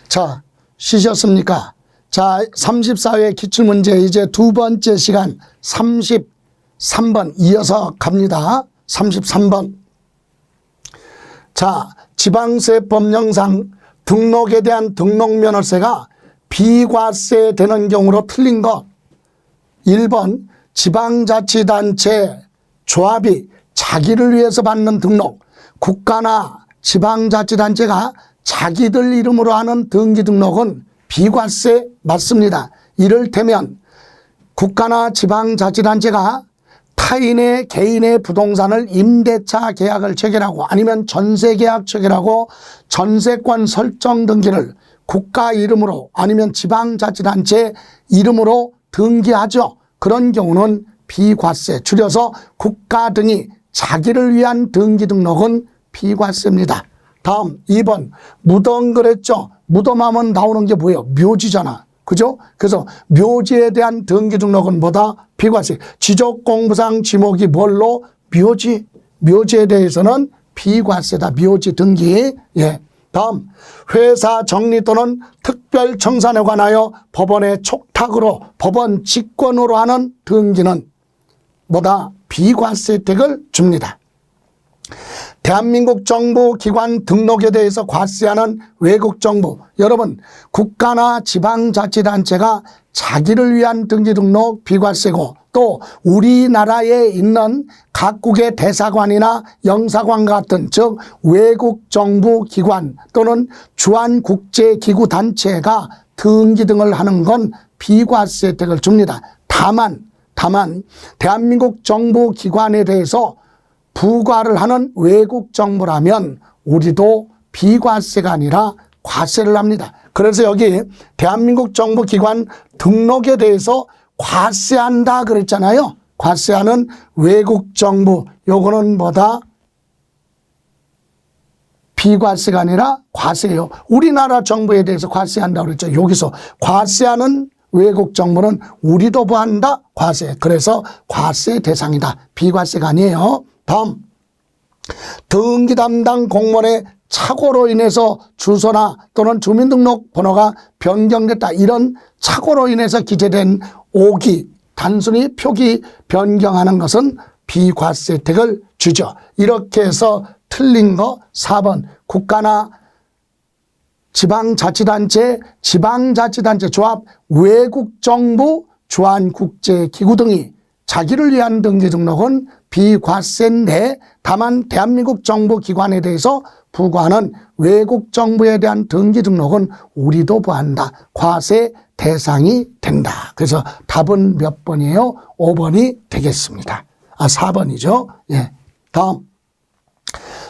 자, 쉬셨습니까? 자, 34회 기출문제 이제 두 번째 시간 33번 이어서 갑니다. 33번. 자, 지방세 법령상 등록에 대한 등록면허세가 비과세 되는 경우로 틀린 것. 1번 지방자치단체 조합이 자기를 위해서 받는 등록, 국가나 지방자치단체가 자기들 이름으로 하는 등기 등록은 비과세 맞습니다. 이를테면 국가나 지방자치단체가 타인의 개인의 부동산을 임대차 계약을 체결하고 아니면 전세계약 체결하고 전세권 설정 등기를 국가 이름으로 아니면 지방자치단체 이름으로 등기하죠. 그런 경우는 비과세, 줄여서 국가 등이 자기를 위한 등기 등록은 비과세입니다. 다음 2번 무덤 그랬죠. 무덤하면 나오는 게 뭐예요? 묘지잖아. 그죠? 그래서 묘지에 대한 등기 등록은 뭐다? 비과세. 지적공부상 지목이 뭘로? 묘지. 묘지에 대해서는 비과세다. 묘지 등기. 예. 다음 회사 정리 또는 특별 청산에 관하여 법원의 촉탁으로 법원 직권으로 하는 등기는 뭐다? 비과세 혜택을 줍니다. 대한민국 정부 기관 등록에 대해서 과세하는 외국 정부, 여러분 국가나 지방자치단체가 자기를 위한 등기 등록 비과세고, 또 우리나라에 있는 각국의 대사관이나 영사관 같은 즉 외국 정부 기관 또는 주한국제기구 단체가 등기 등을 하는 건 비과세 혜택을 줍니다. 다만 대한민국 정부 기관에 대해서 부과를 하는 외국 정부라면 우리도 비과세가 아니라 과세를 합니다. 그래서 여기 대한민국 정부 기관 등록에 대해서 과세한다 그랬잖아요. 과세하는 외국 정부, 요거는 뭐다? 비과세가 아니라 과세예요. 우리나라 정부에 대해서 과세한다 그랬죠. 여기서 과세하는 외국 정부는 우리도 부한다? 과세. 그래서 과세 대상이다. 비과세가 아니에요. 다음 등기 담당 공무원의 착오로 인해서 주소나 또는 주민등록번호가 변경됐다. 이런 착오로 인해서 기재된 오기, 단순히 표기 변경하는 것은 비과세 혜택을 주죠. 이렇게 해서 틀린 거 4번 국가나 지방자치단체, 지방자치단체 조합, 외국정부, 주한국제기구 등이 자기를 위한 등기 등록은 비과세인데 다만 대한민국 정부 기관에 대해서 부과하는 외국 정부에 대한 등기 등록은 우리도 부한다. 과세 대상이 된다. 그래서 답은 몇 번이에요? 5번이 되겠습니다. 4번이죠. 예. 다음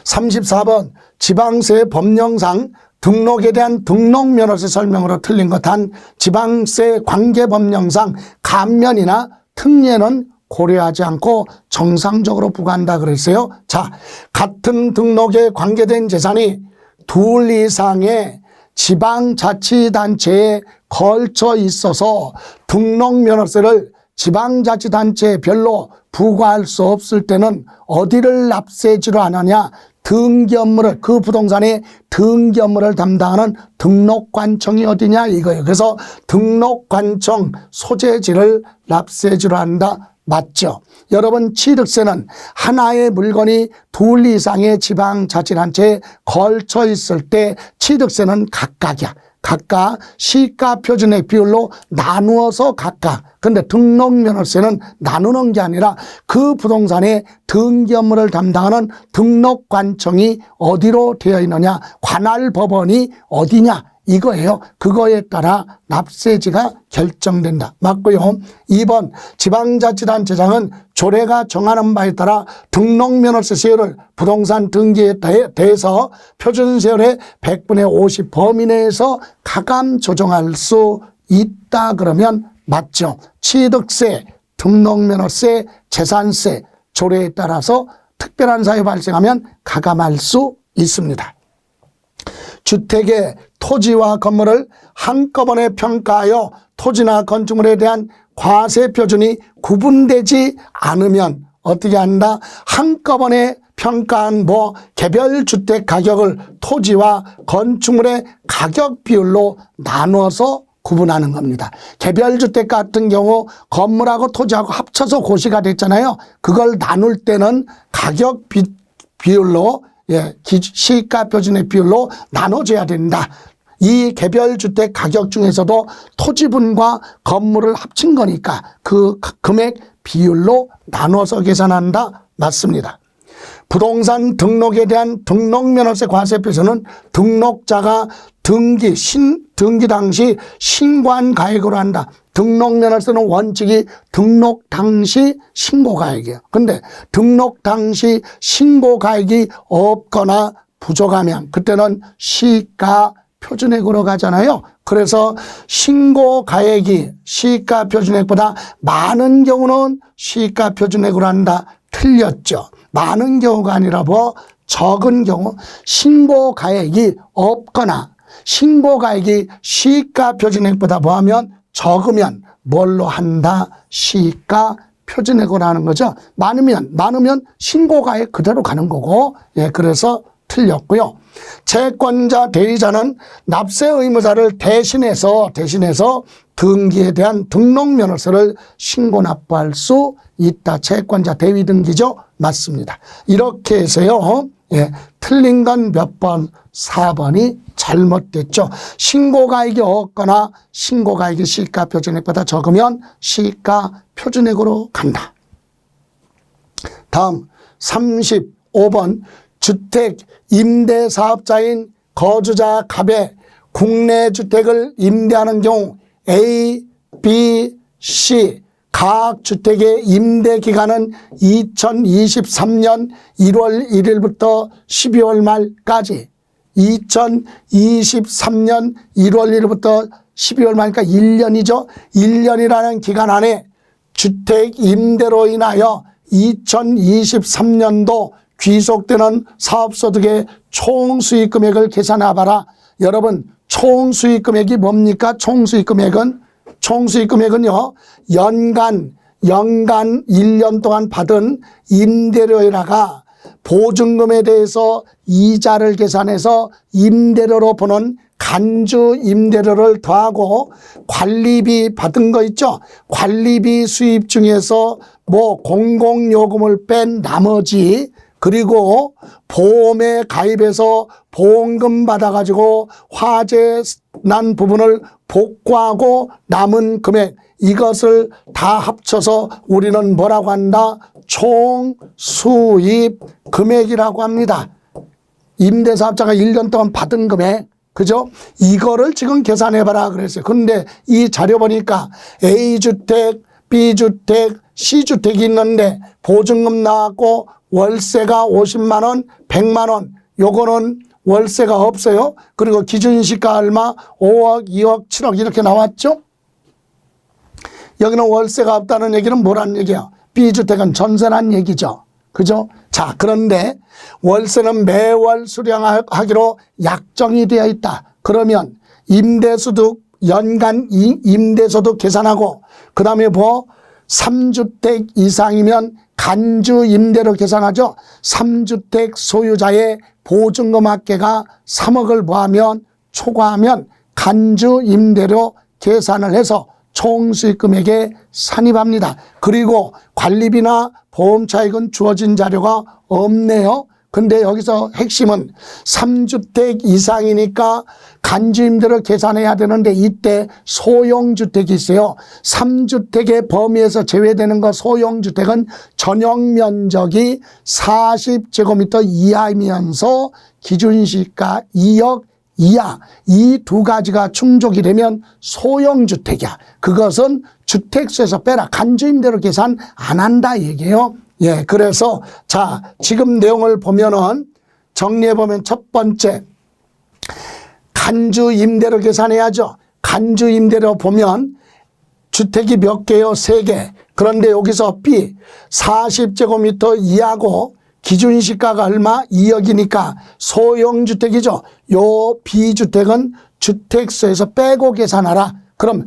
34번 지방세 법령상 등록에 대한 등록면허세 설명으로 틀린 것. 단 지방세 관계법령상 감면이나 특례는 고려하지 않고 정상적으로 부과한다 그랬어요. 자, 같은 등록에 관계된 재산이 둘 이상의 지방자치단체에 걸쳐 있어서 등록면허세를 지방자치단체에 별로 부과할 수 없을 때는 어디를 납세지로 하느냐? 등기 업무를, 그 부동산의 등기 업무를 담당하는 등록관청이 어디냐 이거예요. 그래서 등록관청 소재지를 납세지로 한다. 맞죠? 여러분 취득세는 하나의 물건이 둘 이상의 지방자치단체에 걸쳐 있을 때 취득세는 각각이야. 각각 시가 표준의 비율로 나누어서 각각. 근데 등록면허세는 나누는 게 아니라 그 부동산의 등기 업무를 담당하는 등록관청이 어디로 되어 있느냐, 관할법원이 어디냐 이거예요. 그거에 따라 납세지가 결정된다. 맞고요. 2번 지방자치단체장은 조례가 정하는 바에 따라 등록면허세 세율을 부동산 등기에 대해서 표준세율의 100분의 50 범위 내에서 가감 조정할 수 있다 그러면 맞죠. 취득세, 등록면허세, 재산세, 조례에 따라서 특별한 사유 발생하면 가감할 수 있습니다. 주택의 토지와 건물을 한꺼번에 평가하여 토지나 건축물에 대한 과세 표준이 구분되지 않으면 어떻게 한다? 한꺼번에 평가한 개별 주택 가격을 토지와 건축물의 가격 비율로 나눠서 구분하는 겁니다. 개별 주택 같은 경우 건물하고 토지하고 합쳐서 고시가 됐잖아요. 그걸 나눌 때는 가격 비율로 시가 표준의 비율로 나눠줘야 된다. 이 개별 주택 가격 중에서도 토지분과 건물을 합친 거니까 그 금액 비율로 나눠서 계산한다. 맞습니다. 부동산 등록에 대한 등록면허세 과세표에서는 등록자가 등기 당시 신고한 가액으로 한다. 등록면허세는 원칙이 등록 당시 신고가액이에요. 근데 등록 당시 신고가액이 없거나 부족하면 그때는 시가 표준액으로 가잖아요. 그래서 신고가액이 시가 표준액보다 많은 경우는 시가 표준액으로 한다. 틀렸죠. 많은 경우가 아니라 적은 경우 신고가액이 없거나 신고가액이 시가 표준액보다 하면 적으면 뭘로 한다? 시가 표준액으로 하는 거죠. 많으면 신고가액 그대로 가는 거고 그래서 틀렸고요. 채권자 대리자는 납세 의무자를 대신해서 등기에 대한 등록면허세를 신고 납부할 수 있다. 채권자 대위 등기죠. 맞습니다. 이렇게 해서요. 틀린 건 몇 번? 4번이 잘못됐죠. 신고가액이 없거나 신고가액이 시가 표준액보다 적으면 시가 표준액으로 간다. 다음 35번 주택 임대사업자인 거주자 갑에 국내 주택을 임대하는 경우 A, B, C 각 주택의 임대 기간은 2023년 1월 1일부터 12월 말까지 2023년 1월 1일부터 12월 말이니까 1년이죠. 1년이라는 기간 안에 주택 임대로 인하여 2023년도 귀속되는 사업소득의 총수익금액을 계산해 봐라. 여러분 총수익금액이 뭡니까? 총수익금액은요. 연간 1년 동안 받은 임대료에다가 보증금에 대해서 이자를 계산해서 임대료로 보는 간주 임대료를 더하고 관리비 받은 거 있죠. 관리비 수입 중에서 공공요금을 뺀 나머지 그리고 보험에 가입해서 보험금 받아가지고 화재 난 부분을 복구하고 남은 금액 이것을 다 합쳐서 우리는 뭐라고 한다? 총수입 금액이라고 합니다. 임대사업자가 1년 동안 받은 금액, 그죠? 이거를 지금 계산해봐라 그랬어요. 근데 이 자료 보니까 A주택, B주택, C주택이 있는데 보증금 나왔고 월세가 50만 원, 100만 원, 요거는 월세가 없어요. 그리고 기준시가 얼마? 5억, 2억, 7억 이렇게 나왔죠? 여기는 월세가 없다는 얘기는 뭐라는 얘기야? B주택은 전세란 얘기죠. 그죠? 자, 그런데 월세는 매월 수령하기로 약정이 되어 있다. 그러면 임대소득, 연간 임대소득 계산하고, 그 다음에 3주택 이상이면 간주 임대로 계산하죠. 3주택 소유자의 보증금 합계가 3억을 초과하면 간주 임대료 계산을 해서 총수익금액에 산입합니다. 그리고 관리비나 보험 차익은 주어진 자료가 없네요. 근데 여기서 핵심은 3주택 이상이니까 간주임대로 계산해야 되는데 이때 소형주택이 있어요. 3주택의 범위에서 제외되는 거 소형주택은 전용면적이 40제곱미터 이하이면서 기준시가 2억 이하 이 두 가지가 충족이 되면 소형주택이야. 그것은 주택수에서 빼라. 간주임대로 계산 안 한다 얘기예요. 그래서 자 지금 내용을 보면은 정리해보면 첫 번째 간주임대로 계산해야죠. 간주임대로 보면 주택이 몇 개요? 3개. 그런데 여기서 B 40제곱미터 이하고 기준시가가 얼마? 2억이니까 소형주택이죠. 요 B주택은 주택수에서 빼고 계산하라. 그럼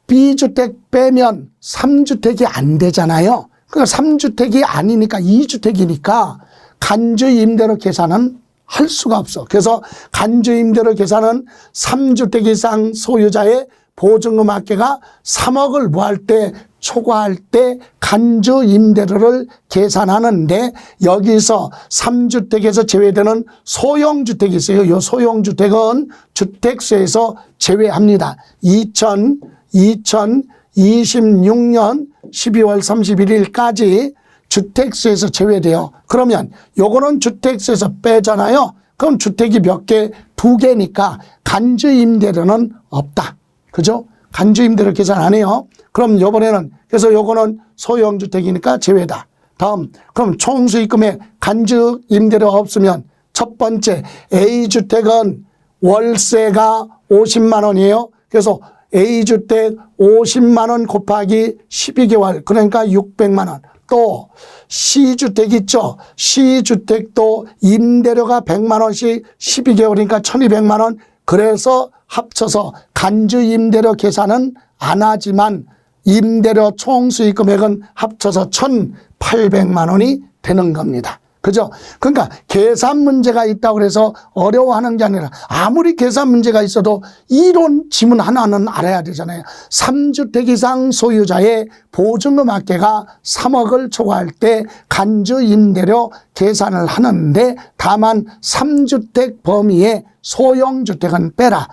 B주택 빼면 3주택이 안 되잖아요. 그러니까 3주택이 아니니까 2주택이니까 간주 임대료 계산은 할 수가 없어. 그래서 간주 임대료 계산은 3주택 이상 소유자의 보증금 합계가 3억을 뭐할 때 초과할 때 간주 임대료를 계산하는데 여기서 3주택에서 제외되는 소형주택이 있어요. 이 소형주택은 주택세에서 제외합니다. 2026년 12월 31일까지 주택세에서 제외돼요. 그러면 요거는 주택세에서 빼잖아요. 그럼 주택이 몇 개? 2개니까 간주 임대료는 없다. 그죠? 간주 임대료 계산 안 해요. 그럼 요번에는 그래서 요거는 소형주택이니까 제외다. 다음 그럼 총수익금에 간주 임대료 없으면 첫 번째 A주택은 월세가 50만 원이에요. 그래서 A주택 50만 원 곱하기 12개월 그러니까 600만 원. 또 C주택 있죠. C주택도 임대료가 100만 원씩 12개월이니까 1200만 원. 그래서 합쳐서 간주 임대료 계산은 안 하지만 임대료 총수익 금액은 합쳐서 1,800만 원이 되는 겁니다. 그죠? 그러니까 계산 문제가 있다고 해서 어려워하는 게 아니라 아무리 계산 문제가 있어도 이론 지문 하나는 알아야 되잖아요. 3주택 이상 소유자의 보증금 합계가 3억을 초과할 때 간주 임대료 계산을 하는데 다만 3주택 범위의 소형주택은 빼라.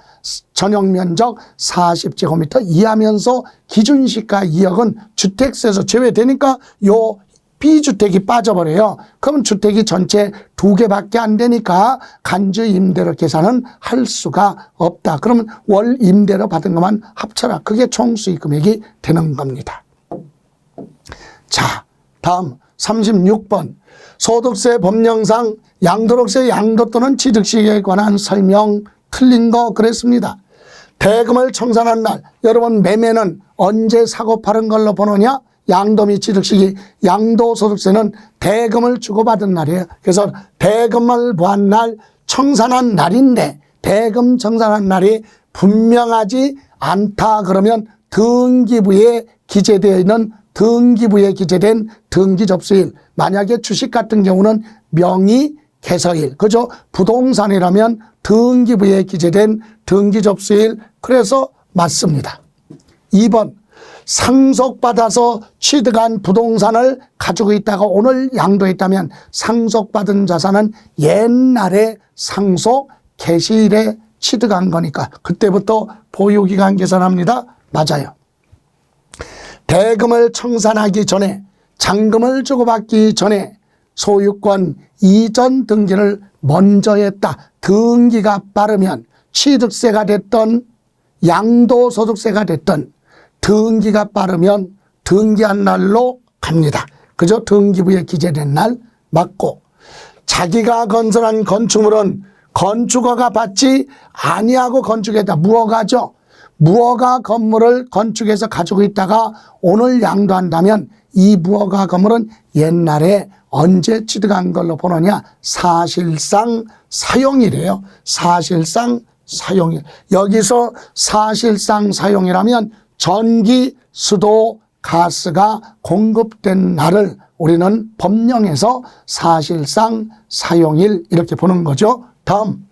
전용면적 40제곱미터 이하면서 기준시가 2억은 주택세에서 제외되니까 요 B주택이 빠져버려요. 그럼 주택이 전체 2개밖에 안 되니까 간주 임대료 계산은 할 수가 없다. 그러면 월 임대료 받은 것만 합쳐라. 그게 총수익 금액이 되는 겁니다. 자, 다음 36번. 소득세 법령상 양도록세 양도 또는 취득시에 관한 설명 틀린 거 그랬습니다. 대금을 청산한 날, 여러분 매매는 언제 사고 파는 걸로 보느냐? 양도 및 취득시기, 양도소득세는 대금을 주고받은 날이에요. 그래서 대금을 보한 날, 청산한 날인데 대금 청산한 날이 분명하지 않다 그러면 등기부에 기재되어 있는 등기부에 기재된 등기접수일, 만약에 주식 같은 경우는 명의 개서일, 그죠? 부동산이라면 등기부에 기재된 등기접수일, 그래서 맞습니다. 2번, 상속받아서 취득한 부동산을 가지고 있다가 오늘 양도했다면 상속받은 자산은 옛날에 상속 개시일에 취득한 거니까 그때부터 보유기간 계산합니다. 맞아요. 대금을 청산하기 전에 잔금을 주고받기 전에 소유권 이전 등기를 먼저 했다. 등기가 빠르면 취득세가 됐던 양도소득세가 됐던 등기가 빠르면 등기한 날로 갑니다. 그죠? 등기부에 기재된 날 맞고, 자기가 건설한 건축물은 건축허가 받지 아니하고 건축했다. 무허가죠. 무허가 건물을 건축해서 가지고 있다가 오늘 양도한다면 이 무허가 건물은 옛날에 언제 취득한 걸로 보느냐? 사실상 사용일이에요. 사실상 사용일. 여기서 사실상 사용이라면 전기, 수도, 가스가 공급된 날을 우리는 법령에서 사실상 사용일 이렇게 보는 거죠. 다음,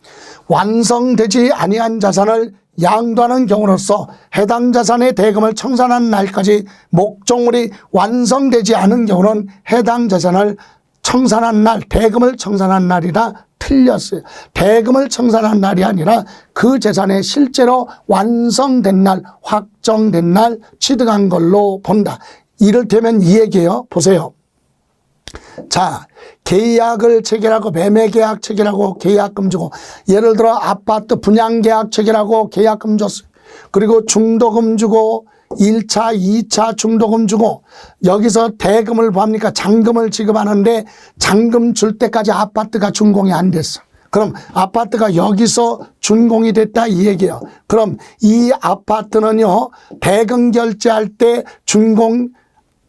완성되지 아니한 자산을 양도하는 경우로서 해당 자산의 대금을 청산한 날까지 목적물이 완성되지 않은 경우는 해당 자산을 청산한 날, 대금을 청산한 날이라 틀렸어요. 대금을 청산한 날이 아니라 그 재산의 실제로 완성된 날, 확정된 날 취득한 걸로 본다. 이를테면 이 얘기예요. 보세요. 자, 계약을 체결하고 매매계약 체결하고 계약금 주고, 예를 들어 아파트 분양계약 체결하고 계약금 줬어요. 그리고 중도금 주고 1차, 2차 중도금 주고, 여기서 대금을 보합니까? 잔금을 지급하는데 잔금 줄 때까지 아파트가 준공이 안 됐어. 그럼 아파트가 여기서 준공이 됐다 이 얘기예요. 그럼 이 아파트는요, 대금 결제할 때 준공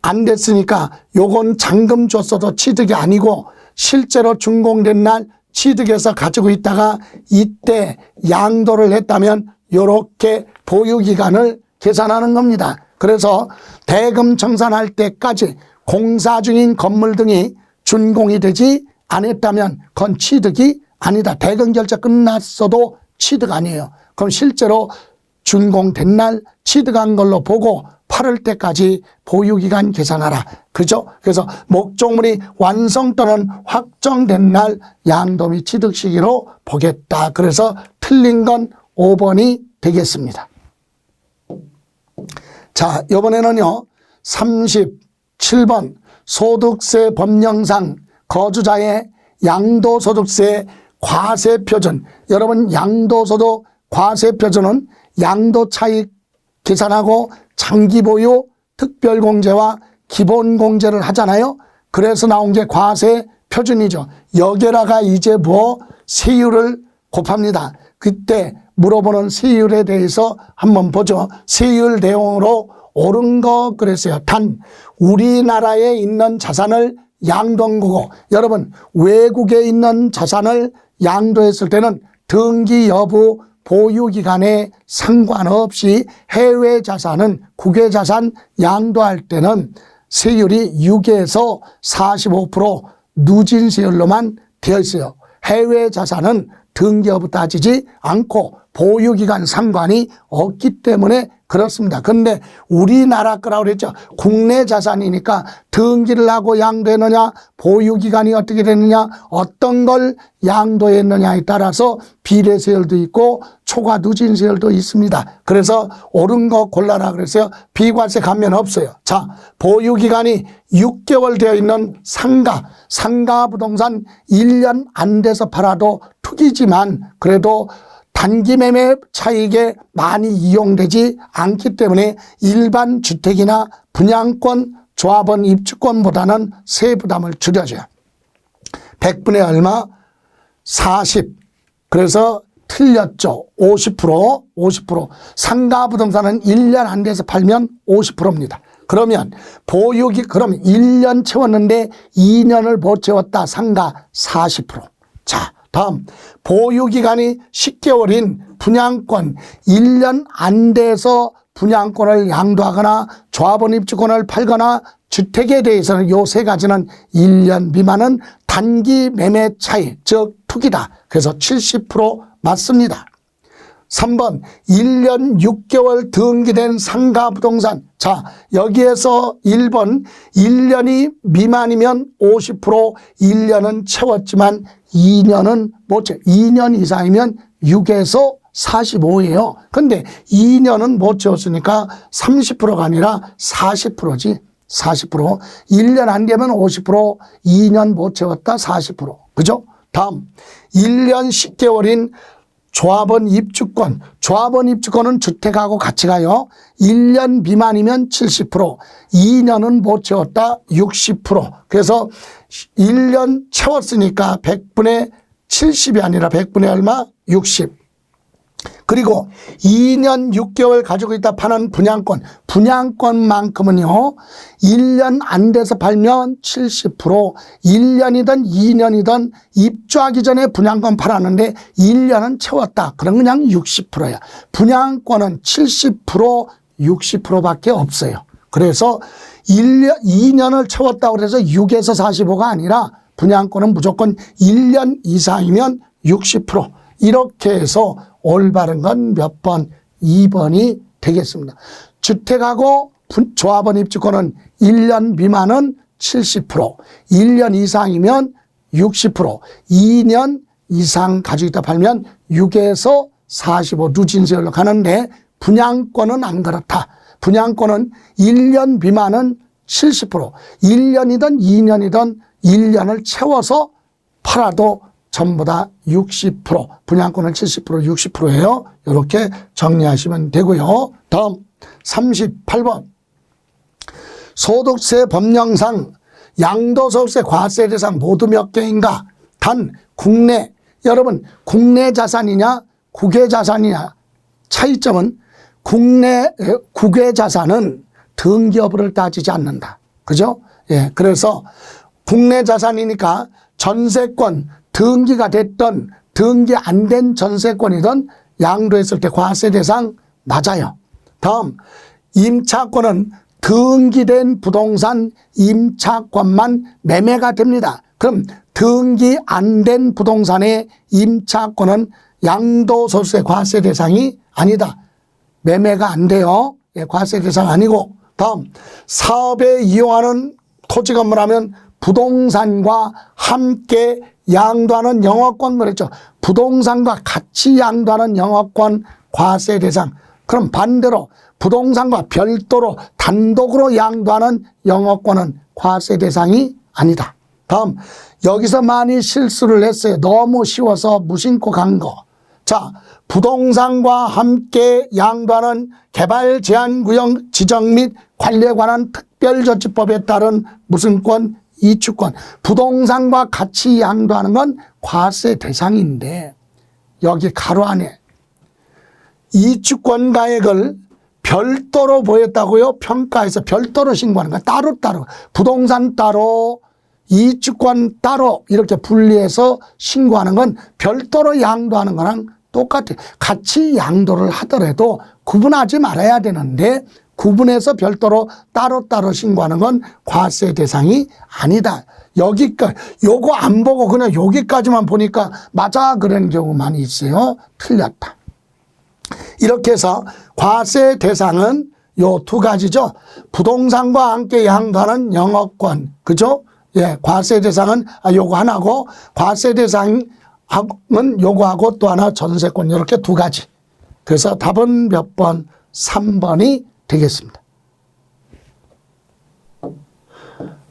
안 됐으니까 요건 잔금 줬어도 취득이 아니고 실제로 준공된 날 취득해서 가지고 있다가 이때 양도를 했다면 요렇게 보유기간을 계산하는 겁니다. 그래서 대금 청산할 때까지 공사 중인 건물 등이 준공이 되지 않았다면 그건 취득이 아니다. 대금 결제 끝났어도 취득 아니에요. 그럼 실제로 준공된 날 취득한 걸로 보고 팔을 때까지 보유기간 계산하라. 그죠? 그래서 목적물이 완성 또는 확정된 날 양도 및 취득 시기로 보겠다. 그래서 틀린 건 5번이 되겠습니다. 자, 이번에는요. 37번 소득세 법령상 거주자의 양도소득세 과세표준. 여러분 양도소득 과세표준은 양도차익 계산하고 장기보유 특별공제와 기본공제를 하잖아요. 그래서 나온 게 과세표준이죠. 여기다가 이제 뭐 세율을 곱합니다. 그때 물어보는 세율에 대해서 한번 보죠. 세율 내용으로 옳은 거 그랬어요. 단 우리나라에 있는 자산을 양도한 거고, 여러분 외국에 있는 자산을 양도했을 때는 등기 여부 보유기간에 상관없이 해외 자산은 국외 자산 양도할 때는 세율이 6에서 45% 누진세율로만 되어 있어요. 해외 자산은 등기 여부 따지지 않고 보유기간 상관이 없기 때문에 그렇습니다. 그런데 우리나라 거라고 그랬죠. 국내 자산이니까 등기를 하고 양도했느냐, 보유기간이 어떻게 됐느냐, 어떤 걸 양도했느냐에 따라서 비례세율도 있고 초과 누진세율도 있습니다. 그래서 옳은 거 골라라 그랬어요. 비과세 감면 없어요. 자, 보유기간이 6개월 되어 있는 상가 부동산 1년 안 돼서 팔아도 투기지만 그래도 단기 매매 차익에 많이 이용되지 않기 때문에 일반 주택이나 분양권, 조합원 입주권보다는 세부담을 줄여줘요. 100분의 얼마? 40. 그래서 틀렸죠. 50%. 상가 부동산은 1년 안 돼서 팔면 50%입니다. 그러면 그럼 1년 채웠는데 2년을 못 채웠다. 상가 40%. 자, 다음 보유기간이 10개월인 분양권 1년 안 돼서 분양권을 양도하거나 조합원 입주권을 팔거나 주택에 대해서는 요 세 가지는 1년 미만은 단기 매매 차익, 즉 투기다. 그래서 70% 맞습니다. 3번 1년 6개월 등기된 상가 부동산. 자, 여기에서 1번 1년이 미만이면 50%, 1년은 채웠지만 2년은 못 채워. 2년 이상이면 6에서 45예요. 근데 2년은 못 채웠으니까 30%가 아니라 40%지. 40%. 1년 안 되면 50%, 2년 못 채웠다 40%. 그죠? 다음 1년 10개월인 조합원 입주권. 조합원 입주권은 주택하고 같이 가요. 1년 미만이면 70%, 2년은 못 채웠다 60%. 그래서 1년 채웠으니까 100분의 70이 아니라 100분의 얼마? 60. 그리고 2년 6개월 가지고 있다 파는 분양권만큼은요 1년 안 돼서 팔면 70%, 1년이든 2년이든 입주하기 전에 분양권 팔았는데 1년은 채웠다. 그럼 그냥 60%야. 분양권은 70%, 60%밖에 없어요. 그래서 2년을 채웠다고 해서 6에서 45가 아니라 분양권은 무조건 1년 이상이면 60%. 이렇게 해서 올바른 건 몇 번? 2번이 되겠습니다. 주택하고 조합원 입주권은 1년 미만은 70%, 1년 이상이면 60%, 2년 이상 가지고 있다 팔면 6에서 45 누진세율로 가는데 분양권은 안 그렇다. 분양권은 1년 미만은 70%, 1년이든 2년이든 1년을 채워서 팔아도 전부 다 60%, 분양권은 70%, 60%예요. 이렇게 정리하시면 되고요. 다음 38번. 소득세 법령상 양도소득세 과세 대상 모두 몇 개인가? 단 국내, 여러분 국내 자산이냐 국외 자산이냐 차이점은 국외 자산은 등기 여부를 따지지 않는다. 그죠? 예, 그래서 국내 자산이니까 전세권 등기가 됐던 등기 안 된 전세권이든 양도했을 때 과세 대상 맞아요. 다음 임차권은 등기된 부동산 임차권만 매매가 됩니다. 그럼 등기 안 된 부동산의 임차권은 양도소득세 과세 대상이 아니다. 매매가 안 돼요. 예, 과세 대상 아니고. 다음, 사업에 이용하는 토지 건물하면 부동산과 함께 양도하는 영업권 그랬죠. 부동산과 같이 양도하는 영업권 과세 대상. 그럼 반대로 부동산과 별도로 단독으로 양도하는 영업권은 과세 대상이 아니다. 다음, 여기서 많이 실수를 했어요. 너무 쉬워서 무심코 간 거. 자, 부동산과 함께 양도하는 개발 제한 구역 지정 및 관리에 관한 특별조치법에 따른 무슨 권? 이주권. 부동산과 같이 양도하는 건 과세 대상인데 여기 가로 안에 이주권 가액을 별도로 보였다고요? 평가해서 별도로 신고하는 거야. 따로따로. 부동산 따로, 이주권 따로 이렇게 분리해서 신고하는 건 별도로 양도하는 거랑 똑같아요. 같이 양도를 하더라도 구분하지 말아야 되는데 구분해서 별도로 따로따로 신고하는 건 과세 대상이 아니다. 여기까지, 요거 안 보고 그냥 여기까지만 보니까 맞아 그런 경우 많이 있어요. 틀렸다. 이렇게 해서 과세 대상은 요 두 가지죠. 부동산과 함께 양도하는 영업권. 그죠? 예, 과세 대상은 요거 하나고 과세 대상은 요거하고 또 하나 전세권 이렇게 두 가지. 그래서 답은 몇 번? 3번이 되겠습니다.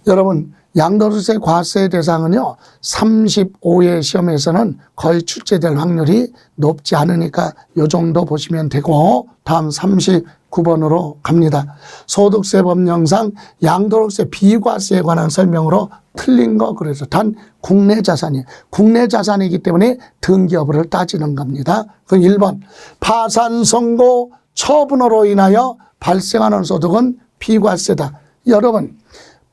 여러분, 양도소득세 과세 대상은요, 35회 시험에서는 거의 출제될 확률이 높지 않으니까 요 정도 보시면 되고, 다음 39번으로 갑니다. 소득세 법령상 양도소득세 비과세에 관한 설명으로 틀린 거, 그래서 단 국내 자산이에요. 국내 자산이기 때문에 등기 여부를 따지는 겁니다. 그럼 1번, 파산 선고 처분으로 인하여 발생하는 소득은 비과세다. 여러분,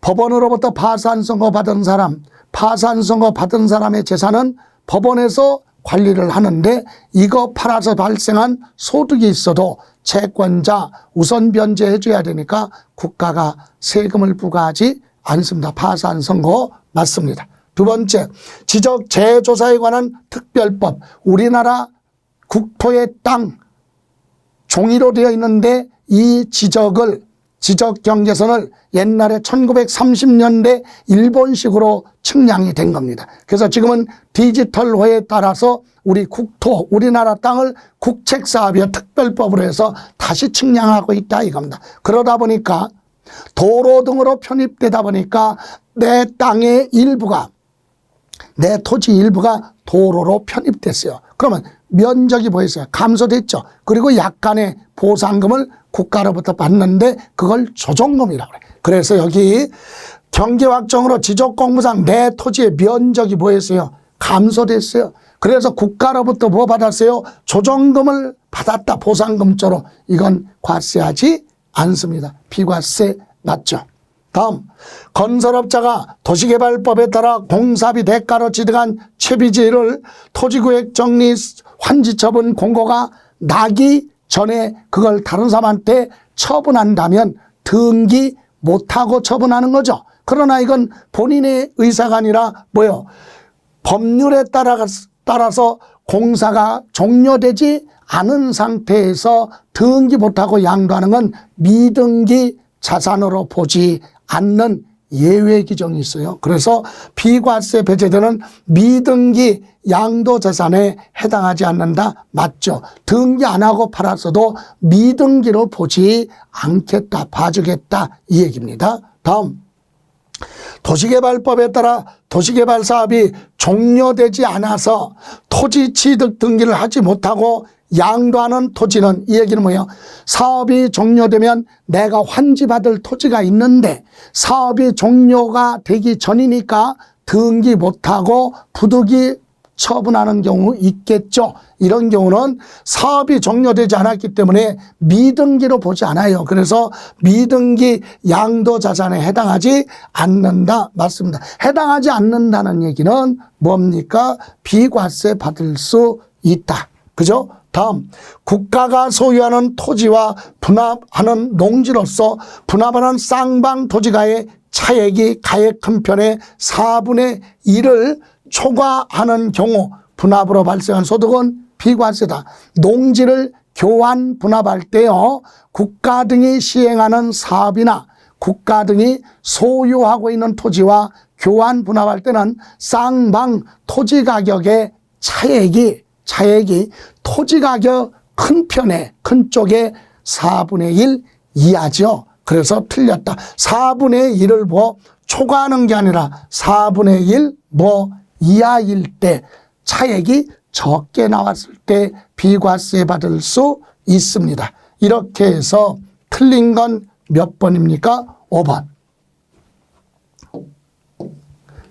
법원으로부터 파산 선고 받은 사람, 파산 선고 받은 사람의 재산은 법원에서 관리를 하는데 이거 팔아서 발생한 소득이 있어도 채권자 우선 변제해 줘야 되니까 국가가 세금을 부과하지 않습니다. 파산 선고 맞습니다. 두 번째, 지적 재조사에 관한 특별법. 우리나라 국토의 땅 종이로 되어 있는데 이 지적 경계선을 옛날에 1930년대 일본식으로 측량이 된 겁니다. 그래서 지금은 디지털화에 따라서 우리 국토, 우리나라 땅을 국책사업이나 특별법으로 해서 다시 측량하고 있다 이겁니다. 그러다 보니까 도로 등으로 편입되다 보니까 내 땅의 일부가, 내 토지 일부가 도로로 편입됐어요. 그러면 면적이 보였어요. 감소됐죠. 그리고 약간의 보상금을 국가로부터 받는데 그걸 조정금이라고 그래요. 그래서 여기 경계확정으로 지적공부상 내 토지의 면적이 뭐였어요? 감소됐어요. 그래서 국가로부터 뭐 받았어요? 조정금을 받았다. 보상금처럼. 이건 과세하지 않습니다. 비과세 맞죠? 다음, 건설업자가 도시개발법에 따라 공사비 대가로 지득한 채비지를 토지구역 정리 환지처분 공고가 나기 전에 그걸 다른 사람한테 처분한다면 등기 못하고 처분하는 거죠. 그러나 이건 본인의 의사가 아니라 뭐요? 법률에 따라서 공사가 종료되지 않은 상태에서 등기 못하고 양도하는 건 미등기 자산으로 보지 않는 예외 규정이 있어요. 그래서 비과세 배제되는 미등기 양도자산에 해당하지 않는다. 맞죠? 등기 안 하고 팔았어도 미등기로 보지 않겠다, 봐주겠다 이 얘기입니다. 다음, 도시개발법에 따라 도시개발 사업이 종료되지 않아서 토지 취득 등기를 하지 못하고 양도하는 토지는, 이 얘기는 뭐예요? 사업이 종료되면 내가 환지받을 토지가 있는데 사업이 종료가 되기 전이니까 등기 못하고 부득이 처분하는 경우 있겠죠. 이런 경우는 사업이 종료되지 않았기 때문에 미등기로 보지 않아요. 그래서 미등기 양도자산에 해당하지 않는다. 맞습니다. 해당하지 않는다는 얘기는 뭡니까? 비과세 받을 수 있다. 그죠? 다음, 국가가 소유하는 토지와 분합하는 농지로서 분합하는 쌍방 토지가의 차액이 가액 한 편의 4분의 1을 초과하는 경우 분합으로 발생한 소득은 비과세다. 농지를 교환 분합할 때요, 국가 등이 시행하는 사업이나 국가 등이 소유하고 있는 토지와 교환 분합할 때는 쌍방 토지 가격의 차액이 토지 가격 큰 편에, 큰 쪽에 4분의 1 이하죠. 그래서 틀렸다. 4분의 1을 뭐 초과하는 게 아니라 4분의 1 뭐 이하일 때, 차액이 적게 나왔을 때 비과세 받을 수 있습니다. 이렇게 해서 틀린 건 몇 번입니까? 5번.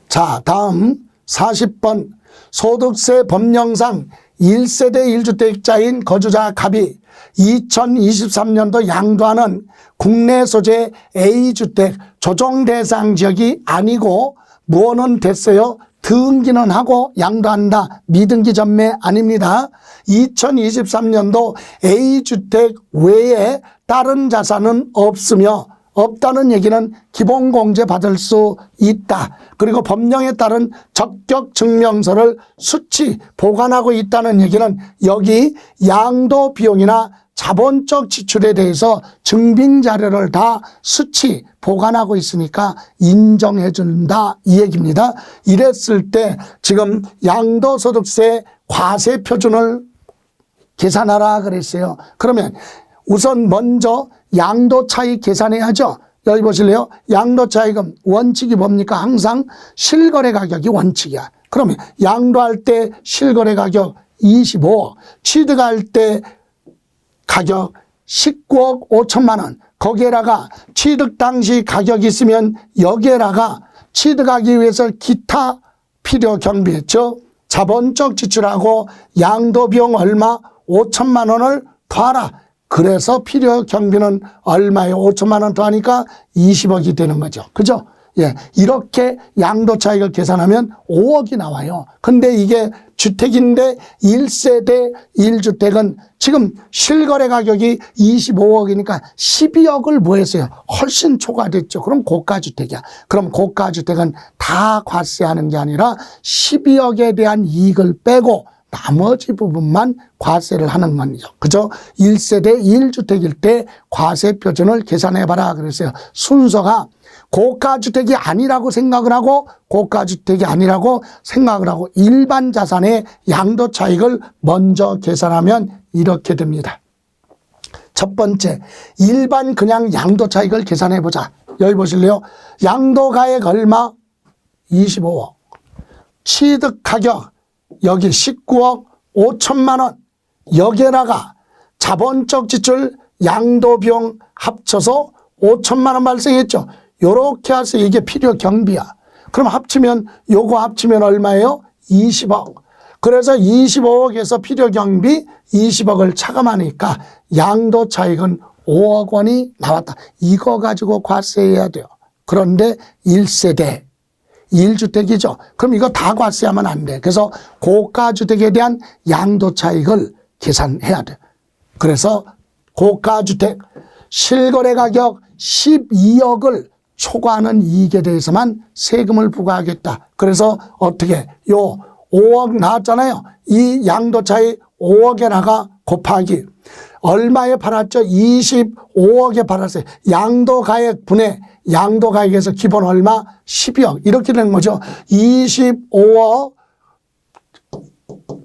자, 다음 40번. 소득세 법령상 1세대 1주택자인 거주자 갑이 2023년도 양도하는 국내 소재 A주택 조정 대상 지역이 아니고 뭐는 됐어요? 등기는 하고 양도한다. 미등기 전매 아닙니다. 2023년도 A주택 외에 다른 자산은 없으며, 없다는 얘기는 기본공제 받을 수 있다. 그리고 법령에 따른 적격 증명서를 수치 보관하고 있다는 얘기는 여기 양도 비용이나 자본적 지출에 대해서 증빙 자료를 다 수치 보관하고 있으니까 인정해 준다 이 얘기입니다. 이랬을 때 지금 양도소득세 과세 표준을 계산하라 그랬어요. 그러면 우선 먼저 양도차익 계산해야죠. 여기 보실래요? 양도차익은 원칙이 뭡니까? 항상 실거래 가격이 원칙이야. 그러면 양도할 때 실거래 가격 25억, 취득할 때 가격 19억 5천만 원, 거기에다가 취득 당시 가격이 있으면 여기에다가 취득하기 위해서 기타 필요 경비했죠. 자본적 지출하고 양도 비용 얼마 5천만 원을 더하라. 그래서 필요 경비는 얼마예요? 5천만 원 더하니까 20억이 되는 거죠. 그죠? 예, 이렇게 양도 차익을 계산하면 5억이 나와요. 근데 이게 주택인데 1세대 1주택은 지금 실거래 가격이 25억이니까 12억을 뭐 했어요? 훨씬 초과됐죠. 그럼 고가주택이야. 그럼 고가주택은 다 과세하는 게 아니라 12억에 대한 이익을 빼고 나머지 부분만 과세를 하는 거죠. 그죠? 1세대 1주택일 때 과세 표준을 계산해봐라 그랬어요. 순서가 고가주택이 아니라고 생각을 하고 고가주택이 아니라고 생각을 하고 일반 자산의 양도 차익을 먼저 계산하면 이렇게 됩니다. 첫 번째, 일반 그냥 양도 차익을 계산해 보자. 여기 보실래요? 양도 가액 얼마? 25억. 취득 가격 여기 19억 5천만 원. 여기에다가 자본적 지출 양도 비용 합쳐서 5천만 원 발생했죠. 요렇게 해서 이게 필요 경비야. 그럼 합치면 요거 합치면 얼마예요? 20억. 그래서 25억에서 필요 경비 20억을 차감하니까 양도 차익은 5억 원이 나왔다. 이거 가지고 과세해야 돼요. 그런데 1세대 1주택이죠. 그럼 이거 다 과세하면 안 돼. 그래서 고가주택에 대한 양도 차익을 계산해야 돼. 그래서 고가주택 실거래 가격 12억을 초과하는 이익에 대해서만 세금을 부과하겠다. 그래서 어떻게 요 5억 나왔잖아요. 이 양도 차익 5억에다가 곱하기 얼마에 팔았죠? 25억에 팔았어요. 양도 가액 분의 양도 가액에서 기본 얼마? 12억. 이렇게 되는 거죠. 25억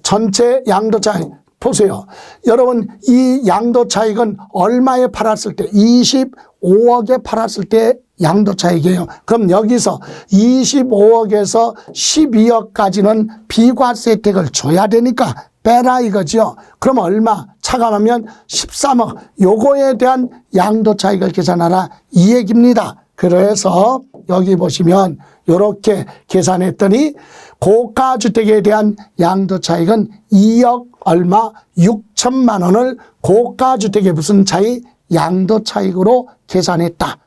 전체 양도 차익. 보세요. 여러분, 이 양도 차익은 얼마에 팔았을 때? 25억에 팔았을 때 양도 차익이에요. 그럼 여기서 25억에서 12억까지는 비과세 혜택을 줘야 되니까 빼라 이거죠. 그럼 얼마? 차감하면 13억. 요거에 대한 양도 차익을 계산하라 이 얘기입니다. 그래서 여기 보시면 이렇게 계산했더니 고가주택에 대한 양도 차익은 2억 얼마 6천만 원을 고가주택의 무슨 차익? 양도 차익으로 계산했다.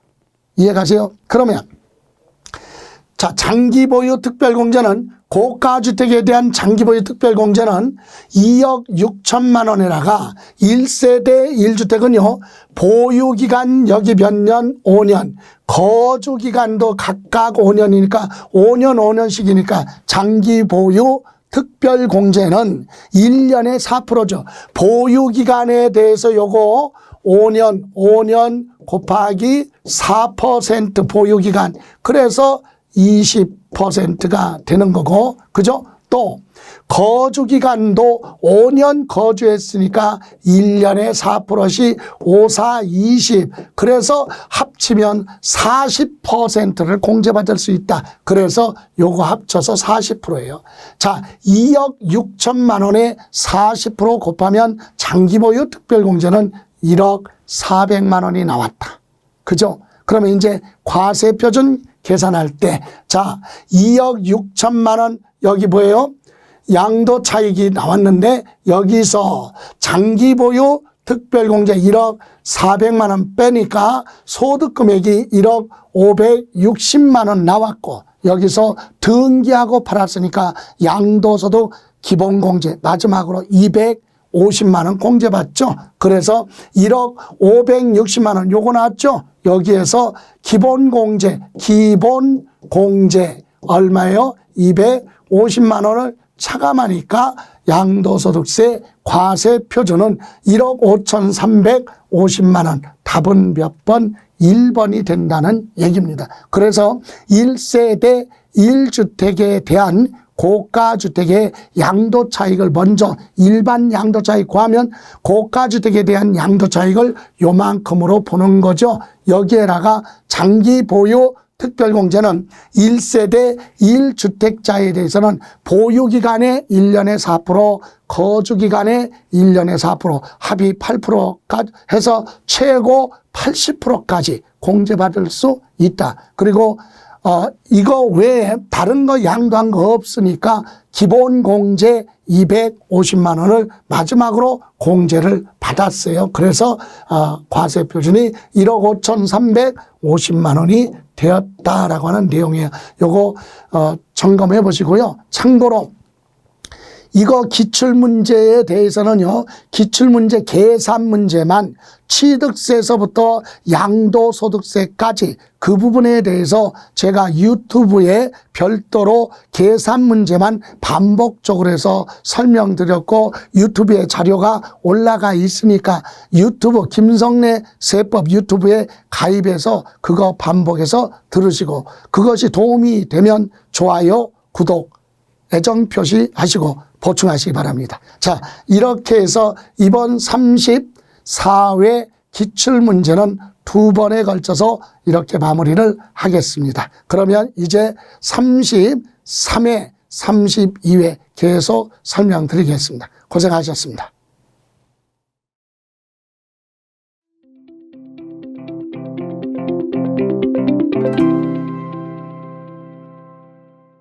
이해가세요? 그러면 자, 장기 보유 특별공제는 고가주택에 대한 장기보유 특별공제는 2억 6천만 원에다가 1세대 1주택은요, 보유기간 여기 몇 년? 5년. 거주기간도 각각 5년이니까 5년 5년씩이니까 장기보유 특별공제는 1년에 4%죠. 보유기간에 대해서 요거 5년 곱하기 4% 보유기간. 그래서 20%가 되는 거고, 그죠? 또 거주기간도 5년 거주했으니까 1년에 4%씩 5, 4, 20. 그래서 합치면 40%를 공제받을 수 있다. 그래서 요거 합쳐서 40%예요. 자, 2억 6천만 원에 40% 곱하면 장기보유 특별공제는 1억 400만 원이 나왔다. 그죠? 그러면 이제 과세표준 계산할 때, 자, 2억 6천만 원, 여기 뭐예요? 양도 차익이 나왔는데, 여기서 장기보유 특별공제 1억 400만 원 빼니까 소득 금액이 1억 560만 원 나왔고, 여기서 등기하고 팔았으니까 양도소득 기본공제 마지막으로 250만 원 공제받죠. 그래서 1억 560만 원 요거 나왔죠. 여기에서 기본공제 얼마예요? 250만 원을 차감하니까 양도소득세 과세표준은 1억 5,350만 원. 답은 몇 번? 1번이 된다는 얘기입니다. 그래서 1세대 1주택에 대한 고가주택의 양도차익을 먼저 일반 양도차익 구하면 고가주택에 대한 양도차익을 요만큼으로 보는 거죠. 여기에다가 장기보유 특별공제는 1세대 1주택자에 대해서는 보유기간에 1년에 4%, 거주기간에 1년에 4%, 합의 8%까지 해서 최고 80%까지 공제받을 수 있다. 그리고 이거 외에 다른 거 양도한 거 없으니까 기본 공제 250만 원을 마지막으로 공제를 받았어요. 그래서 과세 표준이 1억 5,350만 원이 되었다라고 하는 내용이에요. 요거 점검해 보시고요. 참고로 이거 기출문제에 대해서는요, 기출문제 계산 문제만 취득세에서부터 양도소득세까지 그 부분에 대해서 제가 유튜브에 별도로 계산 문제만 반복적으로 해서 설명드렸고, 유튜브에 자료가 올라가 있으니까 유튜브 김성래 세법 유튜브에 가입해서 그거 반복해서 들으시고, 그것이 도움이 되면 좋아요, 구독, 애정 표시하시고 보충하시기 바랍니다. 자, 이렇게 해서 이번 34회 기출문제는 2번에 걸쳐서 이렇게 마무리를 하겠습니다. 그러면 이제 33회, 32회 계속 설명드리겠습니다. 고생하셨습니다.